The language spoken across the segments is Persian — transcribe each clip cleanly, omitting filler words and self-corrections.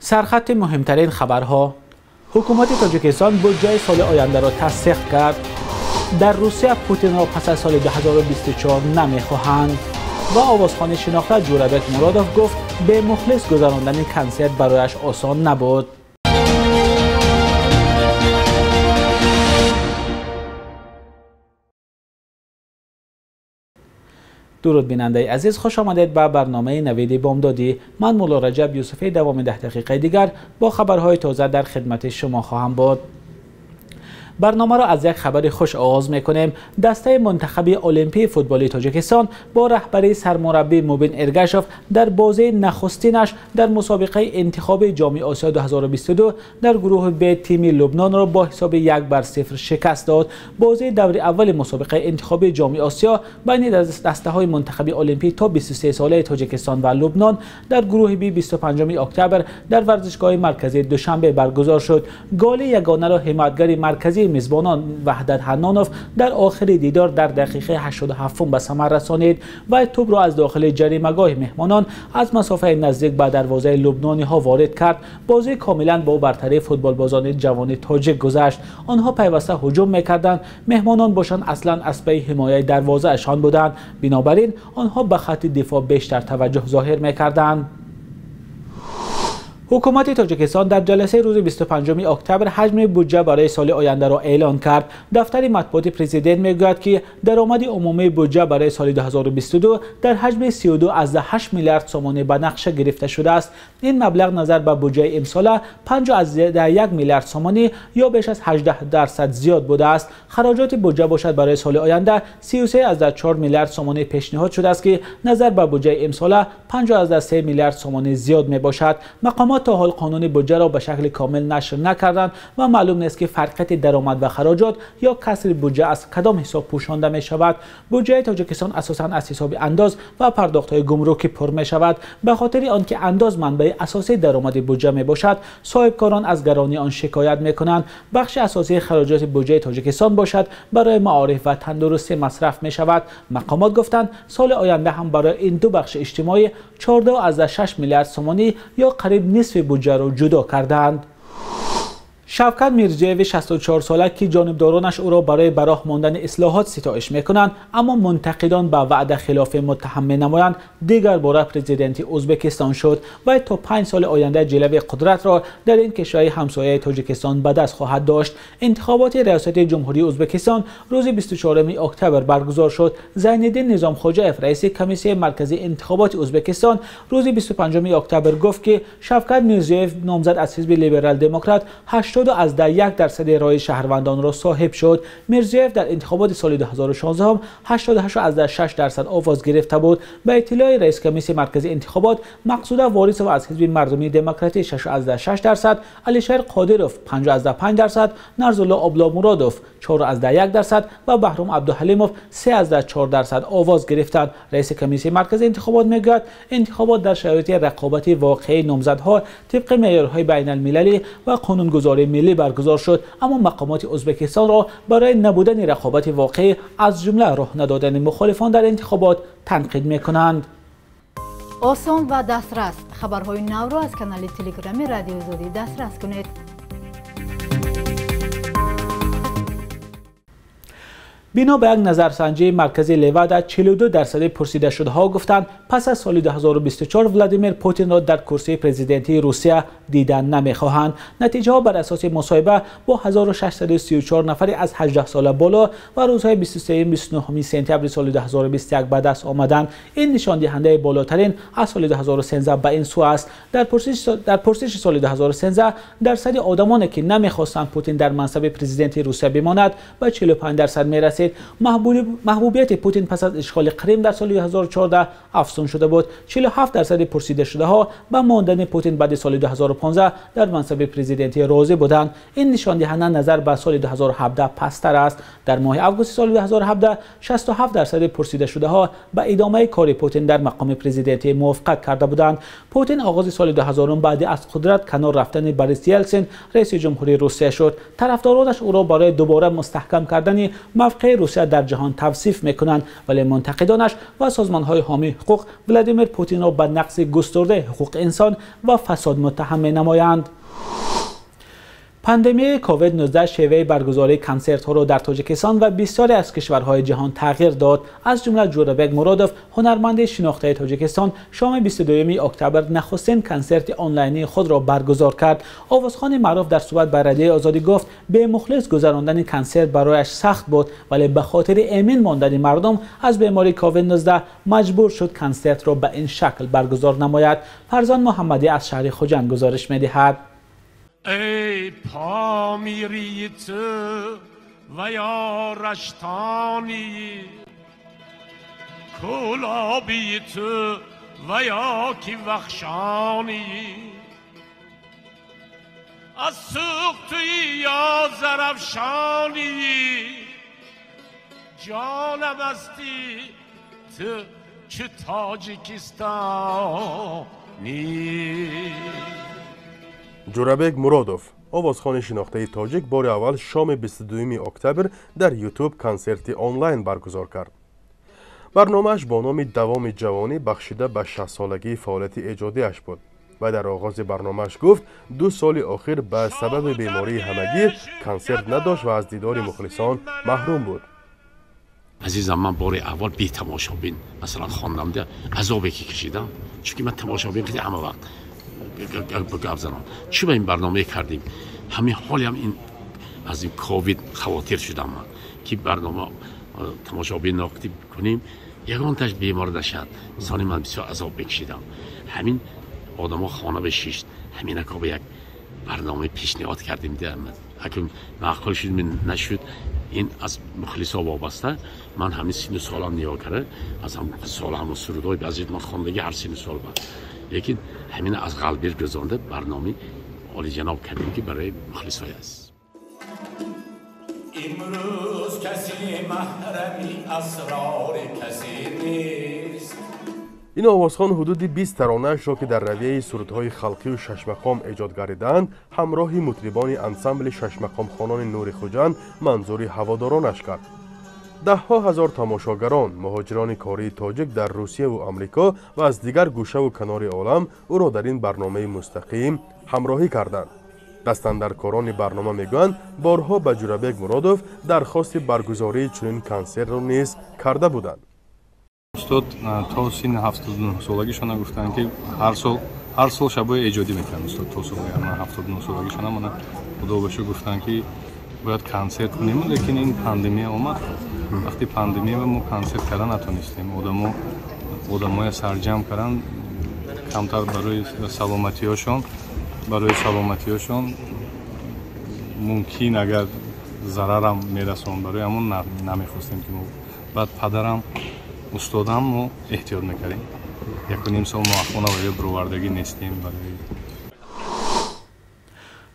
سرخط مهمترین خبرها: حکومت تاجیکستان بودجه سال آینده را تصدیق کرد. در روسیه پوتین را پس از سال 2024 نمیخواهند و آوازخوان شناخته جوربک مرادوف گفت به مخلص گذراندن کنسرت برایش آسان نبود. درود بیننده عزیز، خوش آمدید به برنامه نوید بامدادی. من مولا رجب یوسفی دوام 10 دقیقه دیگر با خبرهای تازه در خدمت شما خواهم بود. برنامه را از یک خبر خوش آغاز میکنیم. دسته منتخب المپی فوتبال تاجیکستان با رهبری سرمربی موبین ارگشوف در بازی نخستینش در مسابقه انتخاب جام آسیا 2022 در گروه ب تیم لبنان را با حساب 1-0 شکست داد. بازی دور اول مسابقه انتخاب جام آسیا بین دسته های منتخب المپی تا 23 ساله تاجیکستان و لبنان در گروه بی 25 اکتبر در ورزشگاه مرکزی دوشنبه برگزار شد. گل یگانه را حمایتگر مرکزی میزبانان وحدت حنانوف در آخر دیدار در دقیقه 87 به ثمر رسانید و توپ را از داخل جریمه‌گاه مهمانان از مسافه نزدیک به دروازه لبنانی ها وارد کرد. بازی کاملا با برتری فوتبالبازان جوان تاجیک گذشت. آنها پیوسته هجوم میکردند، مهمانان باشند اصلا از پی حمایت دروازه اشان بودند، بنابراین آنها به خط دفاع بیشتر توجه ظاهر میکردند. حکومت تاجیکستان در جلسه روز 25 اکتبر حجم بودجه برای سال آینده را اعلان کرد. دفتر مطبوعات پرزیدنت میگوید که درآمد عمومی بودجه برای سال 2022 در حجم 32.8 میلیارد سومانی به نقشه گرفته شده است. این مبلغ نظر به بودجه امسال 5.1 میلیارد سومانی یا بیش از 18% زیاد بوده است. خراجات بودجه باشد برای سال آینده 33.4 میلیارد سومانی پیشنهاد شده است که نظر به بودجه امسال 5.3 میلیارد سومانی زیاد می باشد. مقامات تا حال قانون بودجه را به شکل کامل نشر نکردند و معلوم نیست که فرقیت درآمد و خراجات یا کسر بودجه از کدام حساب پوشانده می شود. بودجه تاجیکستان اساساً از حساب انداز و پرداخت‌های گمرکی پر می شود. به خاطر آنکه انداز منبع اساسی درآمد بودجه می باشد، صاحبکاران از گرانی آن شکایت می کنند. بخش اساسی خراجات بودجه تاجیکستان باشد برای معارف و تندرستی مصرف می شود. مقامات گفتند سال آینده هم برای این دو بخش اجتماعی 14.6 میلیارد سومانی یا قریب نصف بودجه را جدا کردند. شوکت میرزیوی 64 ساله که جانبدارانش او را برای براه ماندن اصلاحات ستایش میکنند، اما منتقدان به وعده خلاف متهم مینمایند دیگر باره پرزیدنتی ازبکستان شد و تا 5 سال آینده جلوه قدرت را در این کشور همسایه تاجیکستان به دست خواهد داشت. انتخابات ریاست جمهوری ازبکستان روز 24 اکتبر برگزار شد. زینالدین نظامخوجایف رئیس کمیسیون مرکزی انتخابات ازبکستان روز 25 اکتبر گفت که شوکت میرزیوف نامزد از حزب لیبرال دموکرات 81% رای شهروندان را صاحب شد. میرزیوف در انتخابات سال 2016 هم 88.6% آواز گرفته بود. به اطلاع رئیس کمیسیون مرکزی انتخابات، مقصوده وارث و از حزب مردمی دموکراتی 6.6%، علیشیر قادروف 5.5%، نرزالله آبلامرادوف 4.1% و بهرام عبدالحلیموف 3.4% آواز گرفتند. رئیس کمیسیون مرکزی انتخابات میگوید انتخابات در شرایط رقابت واقعی نامزدها طبق معیارهای بین المللی و قانونگذاری ملی برگزار شد، اما مقامات ازبکستان را برای نبودن رقابت واقعی از جمله راه ندادن مخالفان در انتخابات تنقید میکنند. آسان و دسترس خبرهای نو را از کانال تلگرامی رادیو آزادی دسترس کنید. بنا به یک نظرسنجی مرکزی لیوادا 42% پرسیده شده ها گفتند پس از سال 2024 ولادیمیر پوتین را در کرسی پرزیدنتی روسیه دیدن نمیخواهند. نتیجه ها بر اساس مصاحبه با 1634 نفر از 18 سال بالا و روزهای 23-29 سپتامبر سال 2021 به دست آمدند. این نشان دهنده بالاترین از سال 2013 به این سو است. در پرسش سال 2013 درصد آدمانی که نمیخواستند پوتین در منصب پرزیدنتی روسیه بماند به 45% میرسید. محبوبیت پوتین پس از اشغال کریم در سال 2014 افزون شده بود. 47% پرسیده شده ها به ماندن پوتین بعد سال 2015 در منصب پرزیدنتی راضی بودند. این نشان دهنده نظر به سال 2017 پستر است. در ماه آگوست سال 2017 67% پرسیده شده ها به ادامه کار پوتین در مقام پرزیدنتی موافقت کرده بودند. پوتین آغاز سال 2000 بعد از قدرت کنار رفتن بوریس یلتسین رئیس جمهوری روسیه شد. طرفدارانش او را برای دوباره مستحکم کردن موقع برای روسیه در جهان توصیف میکنند، ولی منتقدانش و سازمانهای حامی حقوق ولادیمیر پوتین را به نقض گسترده حقوق انسان و فساد متهم می‌نمایند. پاندمی کووید 19 شیوه برگزاری کنسرت ها را در تاجیکستان و بسیاری از کشورهای جهان تغییر داد. از جمله جورابک مرادوف، هنرمند شناخته تاجیکستان، شام 22 اکتبر نخستین کنسرت آنلاینی خود را برگزار کرد. آوازخوان معروف در صحبت با رادیو آزادی گفت به مخلص گذراندن کنسرت برایش سخت بود، ولی به خاطر امن ماندن مردم از بیماری کووید 19 مجبور شد کنسرت را به این شکل برگزار نماید. فرزان محمدی از شهر خوجند گزارش می‌دهد. ای پامیری تو و یا رشتانی، کلابی تو و یا کی وخشانی، از سوق توی یا زرفشانی، جانم استی تو چه تاجیکستانی. جورابک مرادوف، آوازخوان شناخته تاجیک، بار اول شام 22 اکتبر در یوتیوب کنسرت آنلاین برگزار کرد. برنامه‌اش با نام دوام جوانی بخشیده به 60 سالگی فعالیت ایجادی‌اش بود و در آغاز برنامه‌اش گفت 2 سال اخیر به سبب بیماری همگیر کنسرت نداشت و از دیدار مخلصان محروم بود. عزیزم، من بار اول بی تماشابین مثلا خواننده عذابی که کشیدم، چون من تماشابین که همه وقت گپ زنم چی به این برنامه کردیم. همین حالی هم این از این کووید خواطر شدم من که برنامه تماشابین ناکتی کنیم، یگان تاش بیمار نشد. انسانی من بسیار عذاب بکشیدم. همین آدما خانه بشیشت، همین که به یک برنامه پیشنهاد کردیم دیدم، اگه معقول شد من نشد. این از مخلصا وابسته. من همین سن سالم نیا کرده، از هم سال هم سرودای بعضی من خواندگی هر سن سال بود، لیکن همین از قلبی گذرانده برنامه عالی جناب کردیم که برای مخلصای است. امروز کسی محرمی اسرار کسی نیست. این آوازخوان حدود 20 ترانه‌اش را که در رویه سرودهای خلقی و شش مقام ایجاد گردیدند، همراه مطربان انسامبل شش مقام خوانان نور خوجند منظور هوادارانش کرد. ده‌ها هزار تماشاگران، مهاجران کاری تاجیک در روسیه و آمریکا و از دیگر گوشه و کنار عالم او را در این برنامه مستقیم همراهی کردند. دستاندرکاران برنامه میگویند بارها به جورابک مرادوف درخواست برگزاری چنین کنسرت را نیز کرده بودند. استاد تا سن 79 سالگیشان گفتند که هر سال شبای ایجادی میکنند. استاد تا سال 79 سالگیشان من خدا بشه گفتند که باید کنسرت کنیم، لیکن این پاندمی اومد. وقتی پاندمی و ما کنسرت کردن نتونستیم. آدمای سرجم کردن کمتر برای سلامتیشون ممکن اگر ضررم میرسون برای همون نمیخواستیم که ما بعد پدرم استادم رو احتیاط میکردیم. 1.5 سال ما خونه برای برآوردگی نیستیم.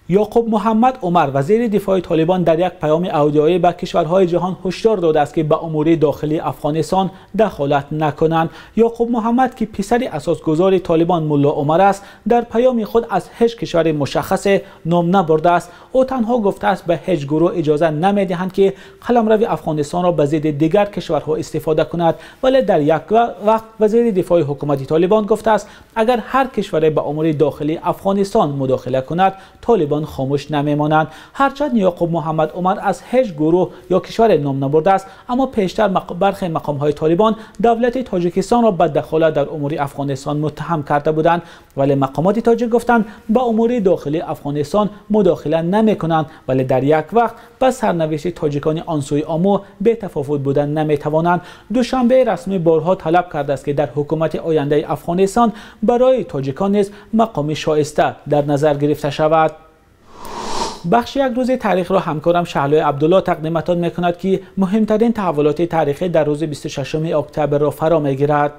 یعقوب محمد عمر وزیر دفاع طالبان در یک پیام آدیویی به کشورهای جهان هشدار داده است که به امور داخلی افغانستان دخالت نکنند. یعقوب محمد که پسر اساسگذار طالبان ملا عمر است، در پیام خود از هیچ کشور مشخص نام نبرده است. او تنها گفته است به هیچ گروه اجازه نمیدهند که قلمرو افغانستان را به ضد دیگر کشورها استفاده کند، ولی در یک وقت وزیر دفاع حکومت طالبان گفته است اگر هر کشوری به امور داخلی افغانستان مداخله کند، طالبان خاموش نمیمانند. هرچند یعقوب محمد عمر از هیچ گروه یا کشور نام نبرده است، اما پیشتر برخی مقام‌های طالبان دولت تاجیکستان را به دخالت در امور افغانستان متهم کرده بودند، ولی مقامات تاجیک گفتند به امور داخلی افغانستان مداخله نمی‌کنند، ولی در یک وقت با سرنوشت تاجیکان آن سوی آمو بی تفاوت بودن نمی‌توانند. دوشنبه رسمی بارها طلب کرده است که در حکومت آینده افغانستان برای تاجیکان نیز مقام شایسته در نظر گرفته شود. بخش یک روز تاریخ را همکارم شهلای عبدالله تقدیمتان میکند که مهمترین تحولات تاریخی در روز 26 اکتبر را فرا میگیرد.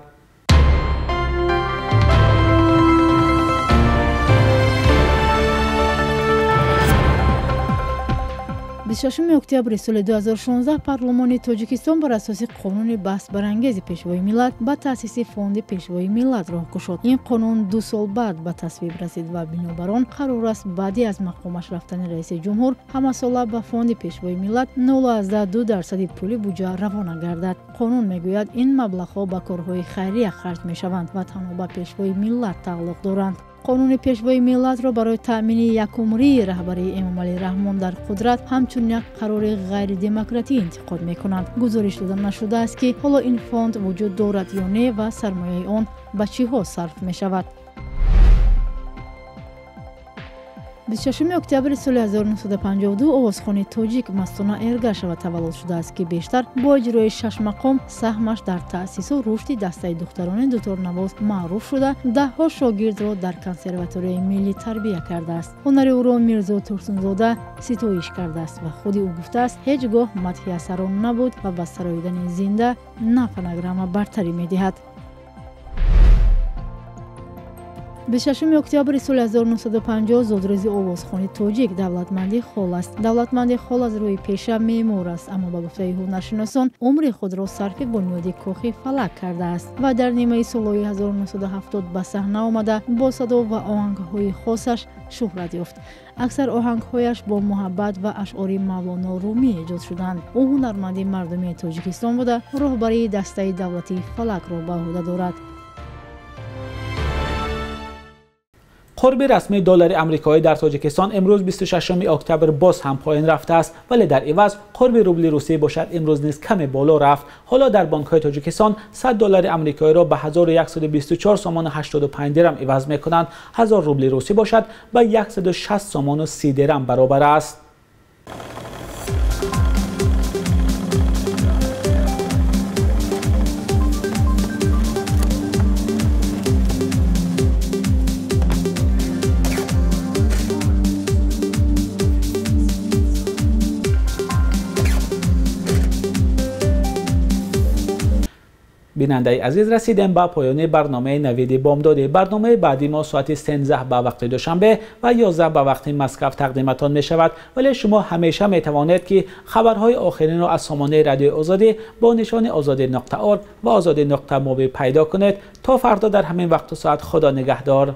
26 اکتبر سال 2016 پارلمان تاجیکستان بر اساس قانون بحث برانگیز پیشوای ملت به تأسیس فوند پیشوای ملت راه گشود. این قانون 2 سال بعد به تصویب رسید و بنابر آن قرار است بعدی از مقامش رفتن رئیس جمهور همه ساله به فوند پیشوای ملت 0.2% پول بودجه روانه گردد. قانون میگوید این مبلغها به کارهای خیریه خرج میشوند و تنها به پیشوای ملت تعلق دارند. قانون پیشوای ملت را برای تأمین یکعمری رهبری امامعلی رحمان در قدرت همچون یک قرار غیر دموکراتی انتقاد میکنند. گزارش داده نشده است که حالا این فوند وجود دارد یا نه و سرمایه آن به چیها صرف می شود. 26 اکتبر سال 1952 آوازخوان تاجیک مستانه ارگشت و تولد شده است که بیشتر با اجرای 6 مقام سهمش در تأسیس و رشد دسته دختران دوتار نواز معروف شده. دهها شاگرد را در کنسرواتوری ملی تربیت کرده است. هنر او را میرزا ترسونزاده ستایش کرده است و خود او گفته است هیچگاه مدح اثران نبود و به سراییدن زنده نه فنگرام برتری میدهد. 26 اکتبر سال 1950 زادروزی آوازخوان تاجیک دولتمندی خال است. دولتمندی خال از روی پیشه معمار است، اما به گفته هنرشناسان عمر خود را صرف بنیاد کاخی فلک کرده است و در نیمه سالهای 1970 به صحنه آمده با صدا و آهنگ‌های خاصش شهرت یافت. اکثر آهنگ‌هایش با محبت و اشعار مولانا رومی ایجاد شدند. او هنرمندی مردمی تاجیکستان بوده، راهبری دسته دولتی فلک را به عهده دارد. قرب رسمی دلار آمریکایی در تاجیکستان امروز 26 اکتبر باز هم پایین رفته است، ولی در عوض قرب روبل روسیه باشد امروز نیز کم بالا رفت. حالا در بانک‌های تاجیکستان 100 دلار آمریکایی را به 1124 سومان و 85 درم عوض می‌کنند. 1000 روبل روسی باشد به 160 سومان و 30 درم برابر است. بیننده عزیز، رسیدیم به پایان برنامه نوید بامداد. برنامه بعدی ما ساعت 13 به وقت دوشنبه و 11 به وقت مسکو تقدیمتان می شود، ولی شما همیشه می توانید که خبرهای آخرین را از سامانه رادیو آزادی با نشان azadi.org و azadi.mobi پیدا کنید. تا فردا در همین وقت و ساعت خدا نگهدار.